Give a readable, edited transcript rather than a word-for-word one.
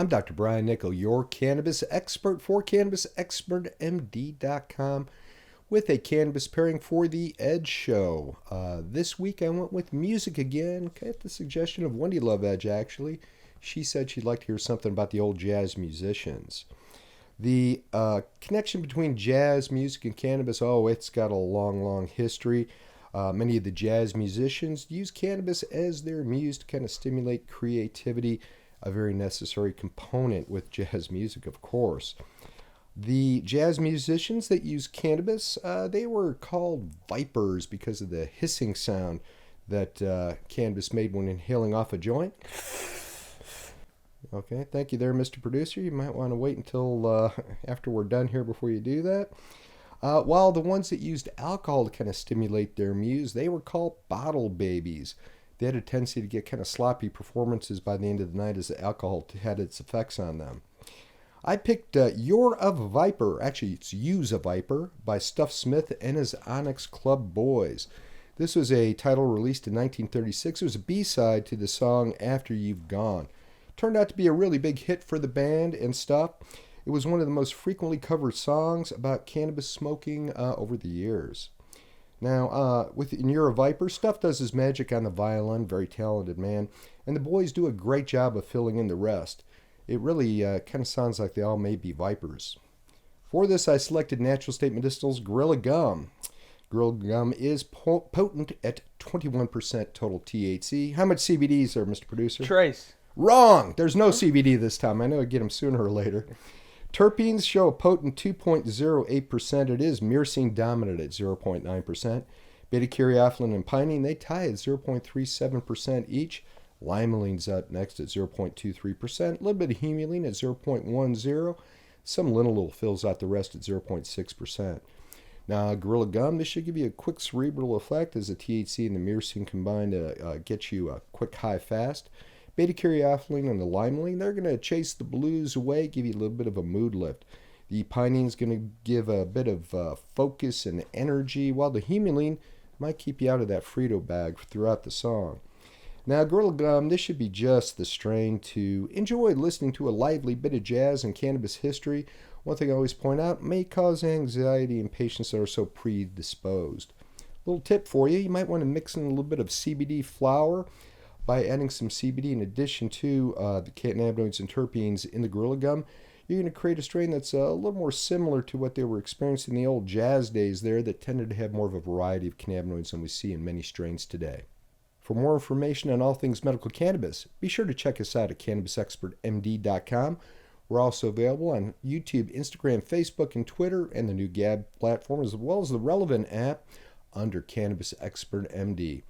I'm Dr. Brian Nickel, your cannabis expert for CannabisExpertMD.com with a cannabis pairing for the Edge Show. This week I went with music again, at the suggestion of Wendy Love Edge, actually. She said she'd like to hear something about the old jazz musicians. The connection between jazz music and cannabis, it's got a long, long history. Many of the jazz musicians use cannabis as their muse to kind of stimulate creativity, a very necessary component with jazz music, of course. The jazz musicians that use cannabis, they were called vipers because of the hissing sound that cannabis made when inhaling off a joint. Okay, thank you there, Mr. Producer. You might want to wait until after we're done here before you do that. While the ones that used alcohol to kind of stimulate their muse, they were called bottle babies. They had a tendency to get kind of sloppy performances by the end of the night as the alcohol had its effects on them. I picked You're a Viper, actually it's You's a Viper, by Stuff Smith and his Onyx Club Boys. This was a title released in 1936. It was a B-side to the song After You've Gone. Turned out to be a really big hit for the band and stuff. It was one of the most frequently covered songs about cannabis smoking over the years. Now, in You're a Viper, Stuff does his magic on the violin, very talented man, and the boys do a great job of filling in the rest. It really kind of sounds like they all may be vipers. For this, I selected Natural State Medicinal's Gorilla Gum. Gorilla Gum is potent at 21% total THC. How much CBD is there, Mr. Producer? Trace. Wrong! There's no CBD this time. I know I'd get them sooner or later. Terpenes show a potent 2.08%. It is myrcene dominant at 0.9%. Beta-caryophyllene and pinene, they tie at 0.37% each. Limoline's up next at 0.23%. A little bit of humulene at 0.10%. Some linalool fills out the rest at 0.6%. Now, Gorilla Gum, this should give you a quick cerebral effect as the THC and the myrcene combine to get you a quick high fast. Beta-caryophyllene and the limonene, they're going to chase the blues away, give you a little bit of a mood lift. The pinene is going to give a bit of focus and energy, while the humulene might keep you out of that Frito bag throughout the song. Now, Gorilla Gum, this should be just the strain to enjoy listening to a lively bit of jazz and cannabis history. One thing I always point out, may cause anxiety in patients that are so predisposed. Little tip for you, you might want to mix in a little bit of CBD flower by adding some CBD in addition to the cannabinoids and terpenes in the Gorilla Gum. You're going to create a strain that's a little more similar to what they were experiencing in the old jazz days there that tended to have more of a variety of cannabinoids than we see in many strains today. For more information on all things medical cannabis, be sure to check us out at CannabisExpertMD.com. We're also available on YouTube, Instagram, Facebook, and Twitter, and the new Gab platform, as well as the relevant app under Cannabis Expert MD.